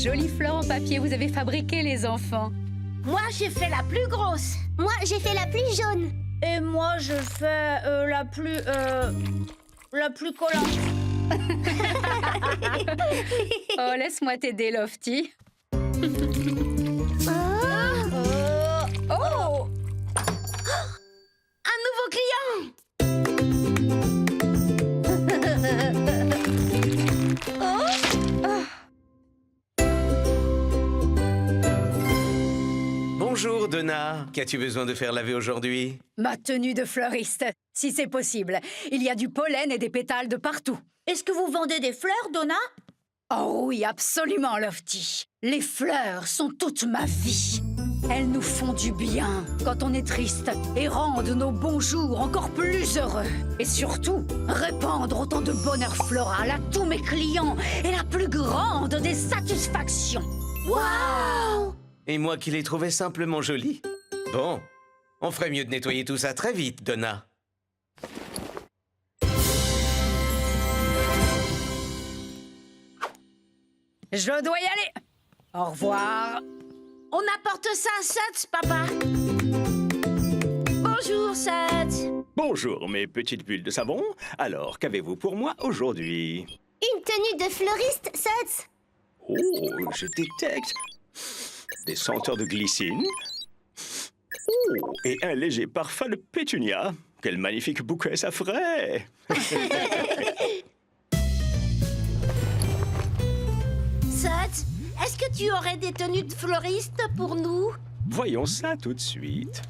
jolies fleurs en papier vous avez fabriquées, les enfants? Moi, j'ai fait la plus grosse. Moi, j'ai fait la plus jaune. Et moi, je fais la plus collante. Oh, laisse-moi t'aider, Lofty. Oh! Un nouveau client. Bonjour, Donna. Qu'as-tu besoin de faire laver aujourd'hui? Ma tenue de fleuriste, si c'est possible. Il y a du pollen et des pétales de partout. Est-ce que vous vendez des fleurs, Donna? Oh oui, absolument, Lofty. Les fleurs sont toute ma vie. Elles nous font du bien quand on est triste et rendent nos bons jours encore plus heureux. Et surtout, répandre autant de bonheur floral à tous mes clients est la plus grande des satisfactions. Waouh! Et moi qui les trouvais simplement jolis. Bon, on ferait mieux de nettoyer tout ça très vite, Donna. Je dois y aller. Au revoir. On apporte ça à Suds, papa. Bonjour, Suds. Bonjour, mes petites bulles de savon. Alors, qu'avez-vous pour moi aujourd'hui? Une tenue de fleuriste, Suds. Oh, je détecte des senteurs de glycine. Oh, et un léger parfum de pétunia. Quel magnifique bouquet ça ferait! Suds, est-ce que tu aurais des tenues de fleuriste pour nous? Voyons ça tout de suite.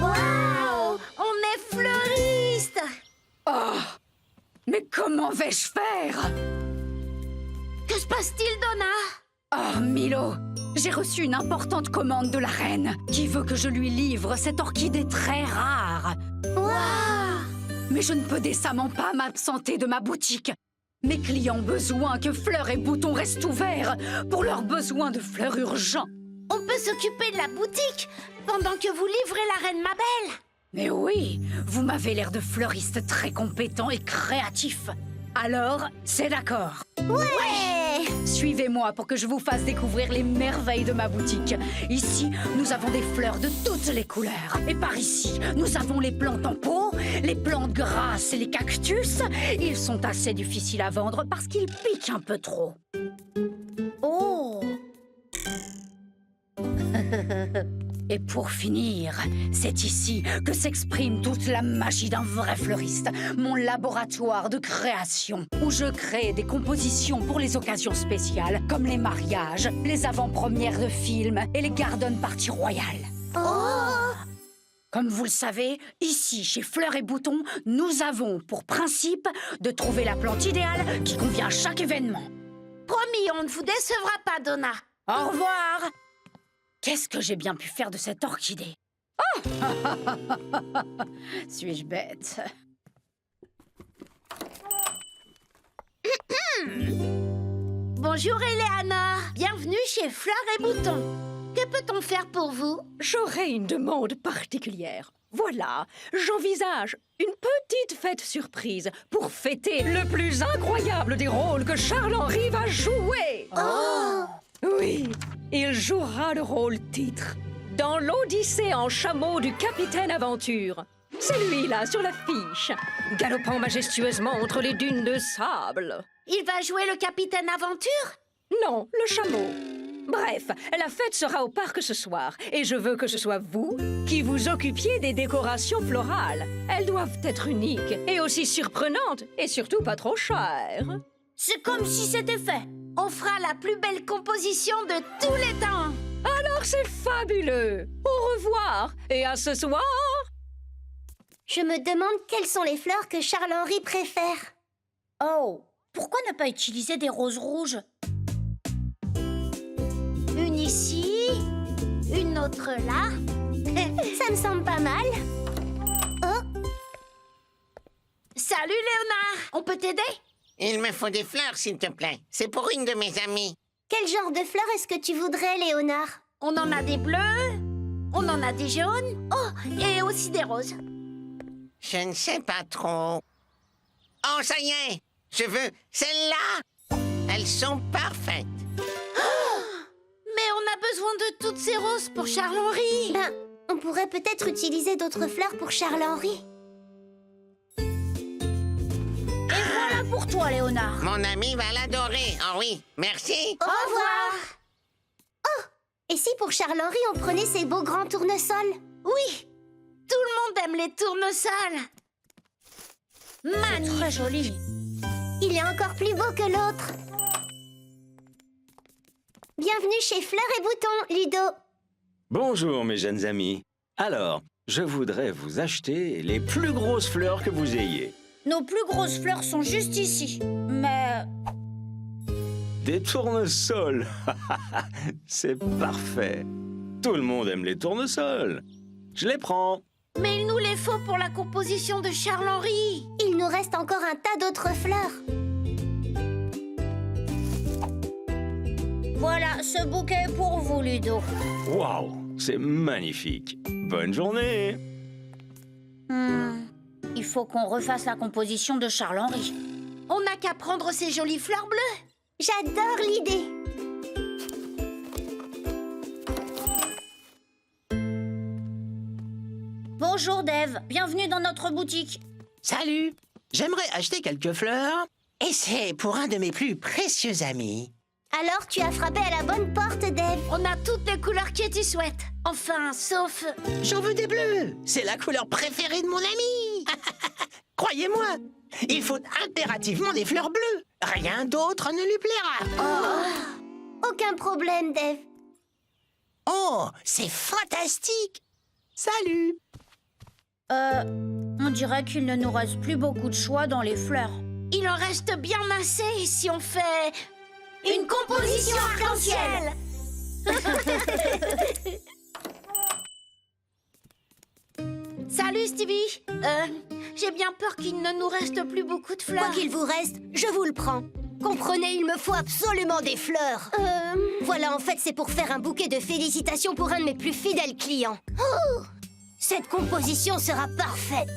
Waouh! On est fleuriste! Oh, mais comment vais-je faire? Que se passe-t-il, Donna? Oh, Milo, j'ai reçu une importante commande de la reine qui veut que je lui livre cette orchidée très rare. Waouh! Mais je ne peux décemment pas m'absenter de ma boutique. Mes clients ont besoin que Fleurs et Boutons restent ouverts pour leurs besoins de fleurs urgents. On peut s'occuper de la boutique pendant que vous livrez la reine Mabel. Mais oui, vous m'avez l'air de fleuriste très compétent et créatif. Alors, c'est d'accord. Ouais! Suivez-moi pour que je vous fasse découvrir les merveilles de ma boutique. Ici, nous avons des fleurs de toutes les couleurs. Et par ici, nous avons les plantes en pot, les plantes grasses et les cactus. Ils sont assez difficiles à vendre parce qu'ils piquent un peu trop. Oh! Et pour finir, c'est ici que s'exprime toute la magie d'un vrai fleuriste, mon laboratoire de création, où je crée des compositions pour les occasions spéciales, comme les mariages, les avant-premières de films et les garden parties royales. Oh! Comme vous le savez, ici, chez Fleurs et Boutons, nous avons pour principe de trouver la plante idéale qui convient à chaque événement. Promis, on ne vous décevra pas, Donna. Au revoir! Qu'est-ce que j'ai bien pu faire de cette orchidée? Oh! Suis-je bête? Bonjour, Eleanor. Bienvenue chez Fleurs et Boutons. Que peut-on faire pour vous? J'aurais une demande particulière. Voilà, j'envisage une petite fête surprise pour fêter le plus incroyable des rôles que Charles-Henri va jouer. Oh! Oui, il jouera le rôle titre dans l'Odyssée en chameau du Capitaine Aventure. C'est lui, là, sur l'affiche, galopant majestueusement entre les dunes de sable. Il va jouer le Capitaine Aventure? Non, le chameau. Bref, la fête sera au parc ce soir, et je veux que ce soit vous qui vous occupiez des décorations florales. Elles doivent être uniques, et aussi surprenantes, et surtout pas trop chères. C'est comme si c'était fait. On fera la plus belle composition de tous les temps. Alors c'est fabuleux. Au revoir, et à ce soir. Je me demande quelles sont les fleurs que Charles-Henri préfère. Oh, pourquoi ne pas utiliser des roses rouges? Une ici, une autre là. Ça me semble pas mal. Oh, On peut t'aider? Il me faut des fleurs, s'il te plaît. C'est pour une de mes amies. Quel genre de fleurs est-ce que tu voudrais, Léonard? On en a des bleus, on en a des jaunes, oh, et aussi des roses. Je ne sais pas trop. Oh, ça y est! Je veux celles-là! Elles sont parfaites. Mais on a besoin de toutes ces roses pour Charles-Henri. Ben, on pourrait peut-être utiliser d'autres fleurs pour Charles-Henri. Voilà pour toi, Léonard. Mon ami va l'adorer. Oh oui, merci. Au revoir! Oh! Et si pour Charles-Henri, on prenait ces beaux grands tournesols? Oui, tout le monde aime les tournesols. Magnifique. Très joli. Il est encore plus beau que l'autre. Bienvenue chez Fleurs et Boutons, Ludo. Bonjour, mes jeunes amis. Alors, je voudrais vous acheter les plus grosses fleurs que vous ayez. Nos plus grosses fleurs sont juste ici. Mais Des tournesols. C'est parfait. Tout le monde aime les tournesols. Je les prends. Mais il nous les faut pour la composition de Charles-Henri. Il nous reste encore un tas d'autres fleurs. voilà, ce bouquet est pour vous, Ludo. Waouh, c'est magnifique. Bonne journée. Il faut qu'on refasse la composition de Charles-Henri. On n'a qu'à prendre ces jolies fleurs bleues. J'adore l'idée. Bonjour, Dave. Bienvenue dans notre boutique. Salut! J'aimerais acheter quelques fleurs. Et c'est pour un de mes plus précieux amis. Alors, tu as frappé à la bonne porte, Dave. On a toutes les couleurs que tu souhaites. Enfin, sauf... J'en veux des bleus. C'est la couleur préférée de mon ami. Croyez-moi, il faut impérativement des fleurs bleues. Rien d'autre ne lui plaira. Aucun problème, Dave. Oh, c'est fantastique. Salut! On dirait qu'il ne nous reste plus beaucoup de choix dans les fleurs. Il en reste bien assez si on fait... une composition arc-en-ciel. Salut, Stevie. J'ai bien peur qu'il ne nous reste plus beaucoup de fleurs. Quoi qu'il vous reste, je vous le prends. Comprenez, il me faut absolument des fleurs. Voilà, en fait, c'est pour faire un bouquet de félicitations pour un de mes plus fidèles clients. Oh, cette composition sera parfaite.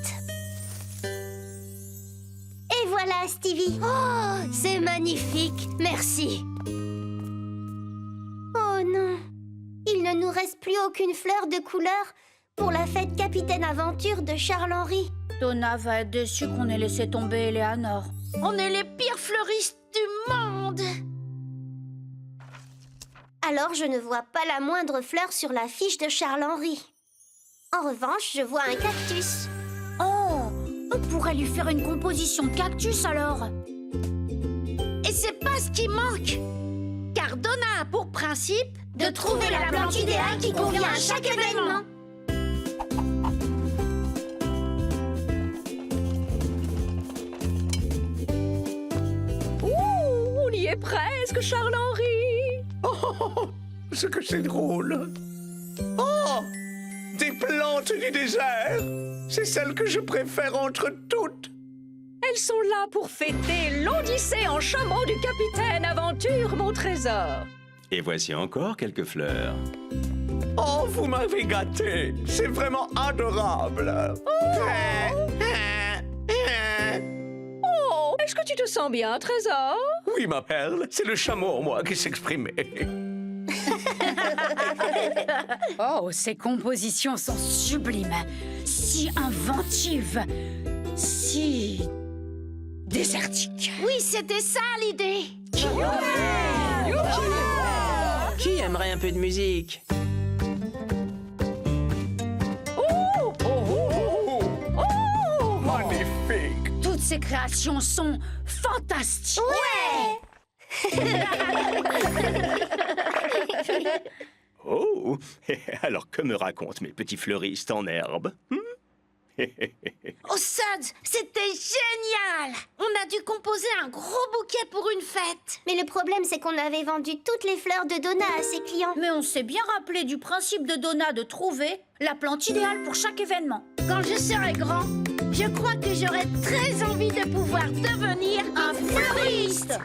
Et voilà, Stevie. Oh, c'est magnifique. Merci. Oh non. Il ne nous reste plus aucune fleur de couleur pour la fête Capitaine Aventure de Charles-Henri. Donna va être déçue qu'on ait laissé tomber Eleanor. On est les pires fleuristes du monde. Alors, je ne vois pas la moindre fleur sur la fiche de Charles-Henri. En revanche, je vois un cactus. Oh, on pourrait lui faire une composition de cactus alors. Et c'est pas ce qui manque. Car Donna a pour principe de trouver la plante idéale qui convient à chaque événement. Ouh, on y est presque, Charles-Henri. Oh, ce que c'est drôle. Oh, des plantes du désert. C'est celles que je préfère entre toutes. Elles sont là pour fêter l'Odyssée en chameau du capitaine Aventure, mon trésor. Et voici encore quelques fleurs. Oh, vous m'avez gâté. C'est vraiment adorable. Oh, est-ce que tu te sens bien, trésor? Oui, ma perle, c'est le chameau en moi qui s'exprimait. Oh, ces compositions sont sublimes, si inventives, si désertiques. Oui, c'était ça l'idée. Qui aimerait un peu de musique? Magnifique. Toutes ces créations sont fantastiques. Oh, alors que me racontent mes petits fleuristes en herbe? Oh, Suds, c'était génial. On a dû composer un gros bouquet pour une fête. Mais le problème, c'est qu'on avait vendu toutes les fleurs de Donna à ses clients. Mais on s'est bien rappelé du principe de Donna de trouver la plante idéale pour chaque événement. Quand je serai grand, Je crois que j'aurais très envie de pouvoir devenir un fleuriste.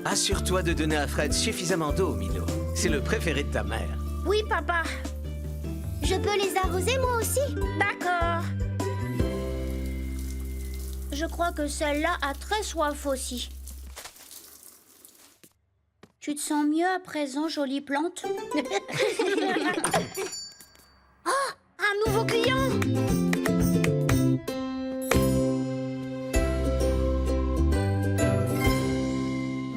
Assure-toi de donner à Fred suffisamment d'eau, Milo. C'est le préféré de ta mère. Oui, papa. Je peux les arroser moi aussi? D'accord. Je crois que celle-là a très soif aussi. Tu te sens mieux à présent, jolie plante? Oh, un nouveau client!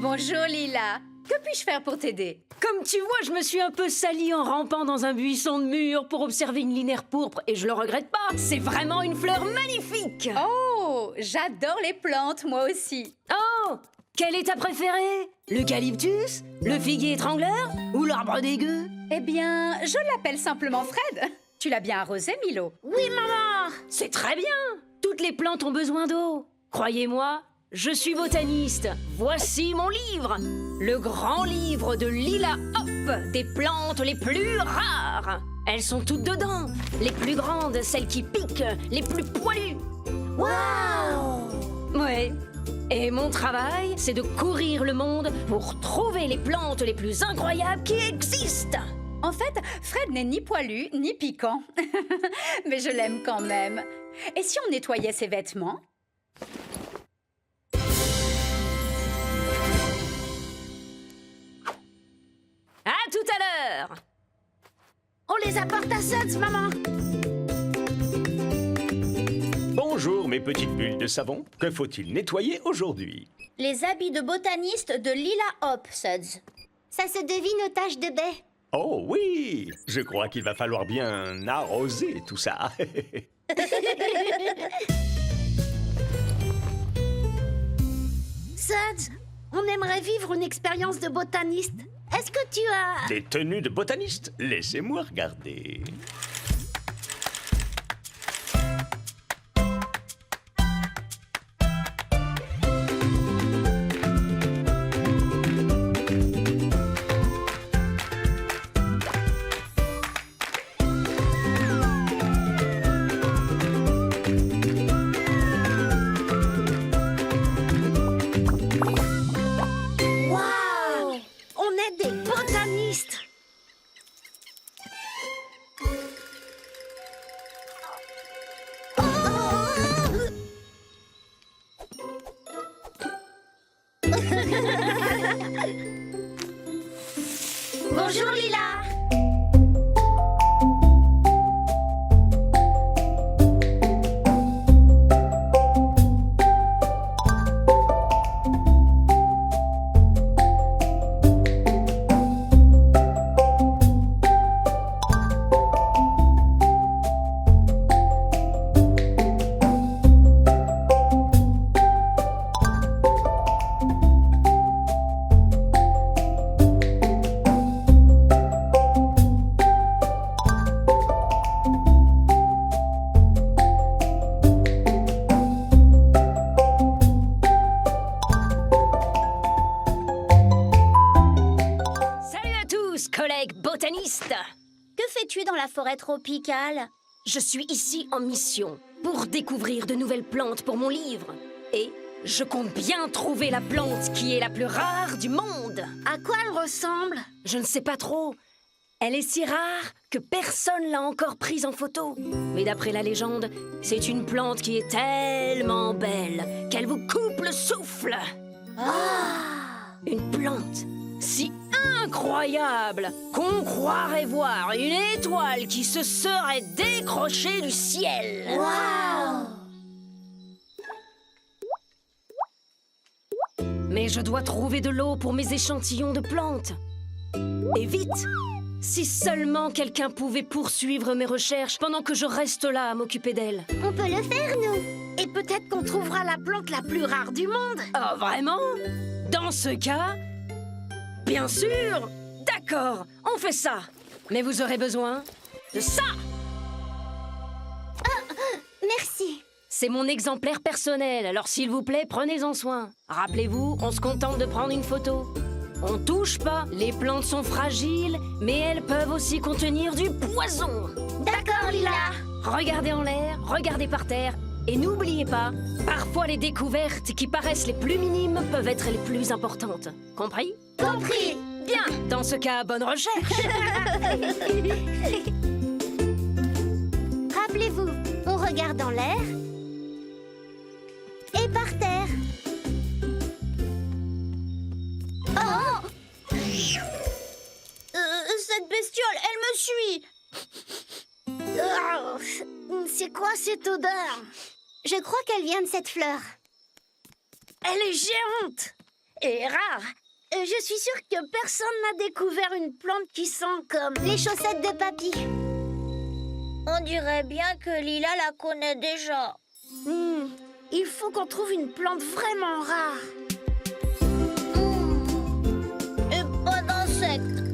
Bonjour Lila, que puis-je faire pour t'aider? Comme tu vois, je me suis un peu salie en rampant dans un buisson de mûres pour observer une linaire pourpre et je le regrette pas. C'est vraiment une fleur magnifique. Oh, j'adore les plantes, moi aussi. Oh, quelle est ta préférée? L'eucalyptus? Le figuier étrangleur? Ou l'arbre des gueux? Eh bien, je l'appelle simplement Fred. Tu l'as bien arrosé, Milo? Oui, maman! C'est très bien. Toutes les plantes ont besoin d'eau. Croyez-moi, je suis botaniste. Voici mon livre. Le grand livre de Lila Hop, des plantes les plus rares. Elles sont toutes dedans. Les plus grandes, celles qui piquent, les plus poilues. Waouh! Ouais. Et mon travail, c'est de courir le monde pour trouver les plantes les plus incroyables qui existent. En fait, Fred n'est ni poilu, ni piquant. Mais je l'aime quand même. Et si on nettoyait ses vêtements? À tout à l'heure. On les apporte à Suds, maman. Bonjour, mes petites bulles de savon. Que faut-il nettoyer aujourd'hui? Les habits de botaniste de Lila Hop, Suds. Ça se devine aux taches de baie. Oh oui! Je crois qu'il va falloir bien arroser tout ça. Suds, on aimerait vivre une expérience de botaniste. Est-ce que tu as... Des tenues de botaniste? Laissez-moi regarder. Waouh! On est des botanistes. Bonjour Lila. Salut à tous, collègues botanistes. Que fais-tu dans la forêt tropicale? Je suis ici en mission pour découvrir de nouvelles plantes pour mon livre. Et je compte bien trouver la plante qui est la plus rare du monde. À quoi elle ressemble? Je ne sais pas trop. Elle est si rare que personne l'a encore prise en photo. Mais d'après la légende, c'est une plante qui est tellement belle qu'elle vous coupe le souffle. Une plante si incroyable qu'on croirait voir une étoile qui se serait décrochée du ciel. Mais je dois trouver de l'eau pour mes échantillons de plantes. Et vite! Si seulement quelqu'un pouvait poursuivre mes recherches pendant que je reste là à m'occuper d'elle. On peut le faire, nous. Et peut-être qu'on trouvera la plante la plus rare du monde. Oh, vraiment? Dans ce cas, bien sûr! D'accord, on fait ça. Mais vous aurez besoin de ça! Merci. C'est mon exemplaire personnel, alors s'il vous plaît, prenez-en soin. Rappelez-vous, on se contente de prendre une photo. On touche pas, les plantes sont fragiles, mais elles peuvent aussi contenir du poison. D'accord, Lila. Regardez en l'air, regardez par terre, et n'oubliez pas, parfois les découvertes qui paraissent les plus minimes peuvent être les plus importantes. Compris? Compris. Bien, dans ce cas, bonne recherche. Rappelez-vous, on regarde en l'air et par terre. Cette bestiole, elle me suit. C'est quoi cette odeur? Je crois qu'elle vient de cette fleur. Elle est géante et rare. Je suis sûre que personne n'a découvert une plante qui sent comme... Les chaussettes de papy. On dirait bien que Lila la connaît déjà. Il faut qu'on trouve une plante vraiment rare. Et pas d'insectes.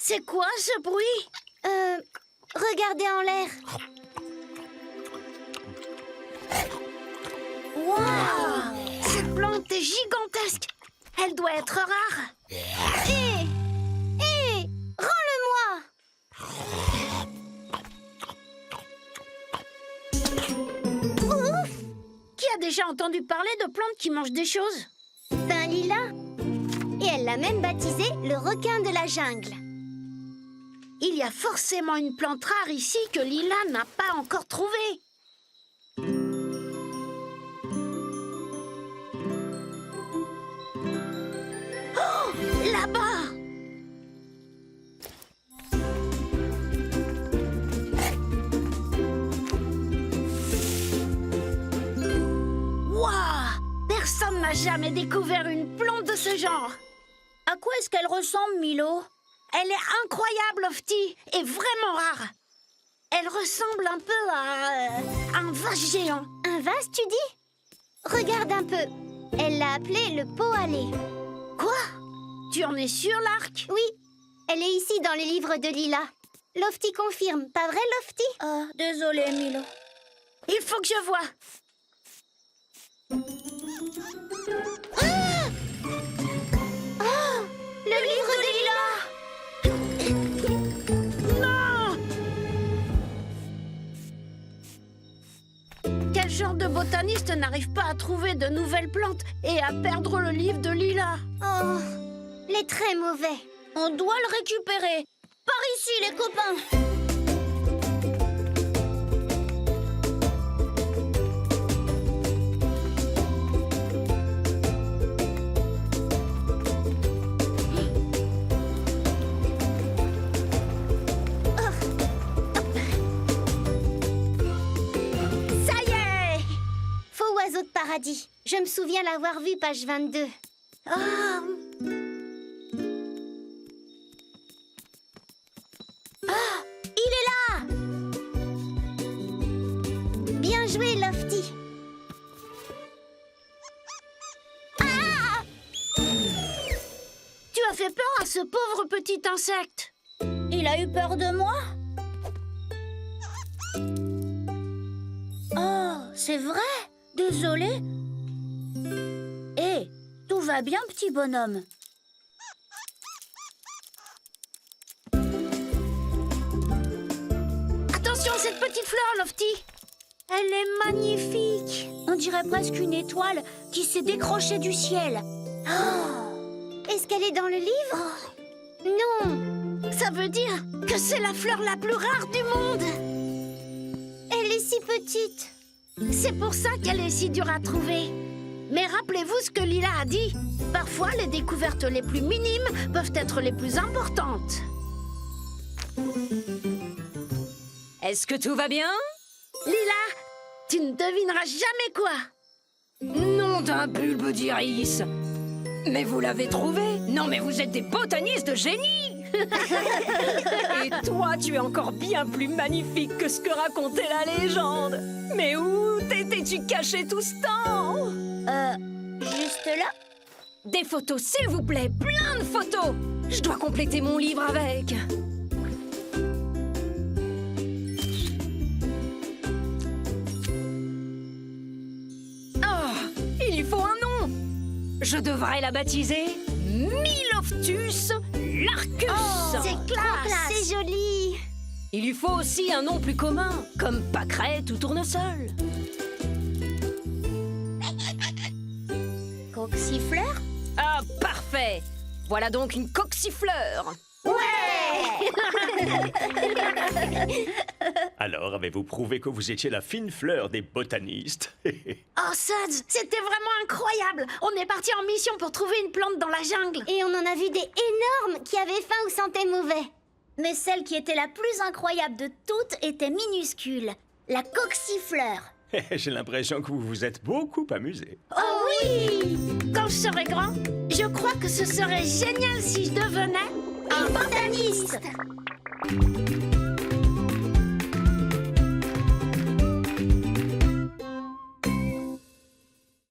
C'est quoi ce bruit? Regardez en l'air. Waouh! Cette plante est gigantesque. Elle doit être rare. Hé! Hé! Rends-le-moi! Qui a déjà entendu parler de plantes qui mangent des choses? Ben Lila. Et elle l'a même baptisé le requin de la jungle. Il y a forcément une plante rare ici que Lila n'a pas encore trouvée. Oh! Là-bas! Waouh! Personne n'a jamais découvert une plante de ce genre. À quoi est-ce qu'elle ressemble, Milo? Elle est incroyable, Lofty, et vraiment rare. Elle ressemble un peu à un vase géant. Un vase, tu dis? Regarde un peu. Elle l'a appelé le pot à lait. Quoi? Tu en es sûr, Lark? Oui, elle est ici dans les livres de Lila. Lofty confirme, pas vrai, Lofty? Oh, désolé, Milo. Il faut que je voie. Le livre de Lila! Non! Quel genre de botaniste n'arrive pas à trouver de nouvelles plantes et à perdre le livre de Lila? Oh, les très mauvais. On doit le récupérer. Par ici, les copains. Ça y est! Faux oiseau de paradis. Je me souviens l'avoir vu, page 22. Ah! Ah! Il est là! Bien joué, Lofty. Tu as fait peur à ce pauvre petit insecte. Il a eu peur de moi? Oh, c'est vrai? Désolé. Hé, tout va bien, petit bonhomme. Attention, cette petite fleur, Lofty. Elle est magnifique. On dirait presque une étoile qui s'est décrochée du ciel. Oh! Est-ce qu'elle est dans le livre? Non. Ça veut dire que c'est la fleur la plus rare du monde. Elle est si petite. C'est pour ça qu'elle est si dure à trouver. Mais rappelez-vous ce que Lila a dit. Parfois, les découvertes les plus minimes peuvent être les plus importantes. Est-ce que tout va bien? Lila, tu ne devineras jamais quoi. Nom d'un bulbe d'iris. Mais vous l'avez trouvé? Non, mais vous êtes des botanistes de génie. Et toi, tu es encore bien plus magnifique que ce que racontait la légende. Mais où t'étais-tu caché tout ce temps? Juste là. Des photos, s'il vous plaît, plein de photos. Je dois compléter mon livre avec. Oh, il lui faut un nom. Je devrais la baptiser Miloftus Larcus. Oh, c'est classe. C'est joli. Il lui faut aussi un nom plus commun, comme pâquerette ou tournesol. Coxifleur? Ah, parfait. Voilà donc une coxifleur. Alors, avez-vous prouvé que vous étiez la fine fleur des botanistes? Oh, Suds, c'était vraiment incroyable. On est parti en mission pour trouver une plante dans la jungle. Et on en a vu des énormes qui avaient faim ou sentaient mauvais. Mais celle qui était la plus incroyable de toutes était minuscule. La coxifleur. J'ai l'impression que vous vous êtes beaucoup amusé. Oh oui! Quand je serai grand, je crois que ce serait génial si je devenais un botaniste.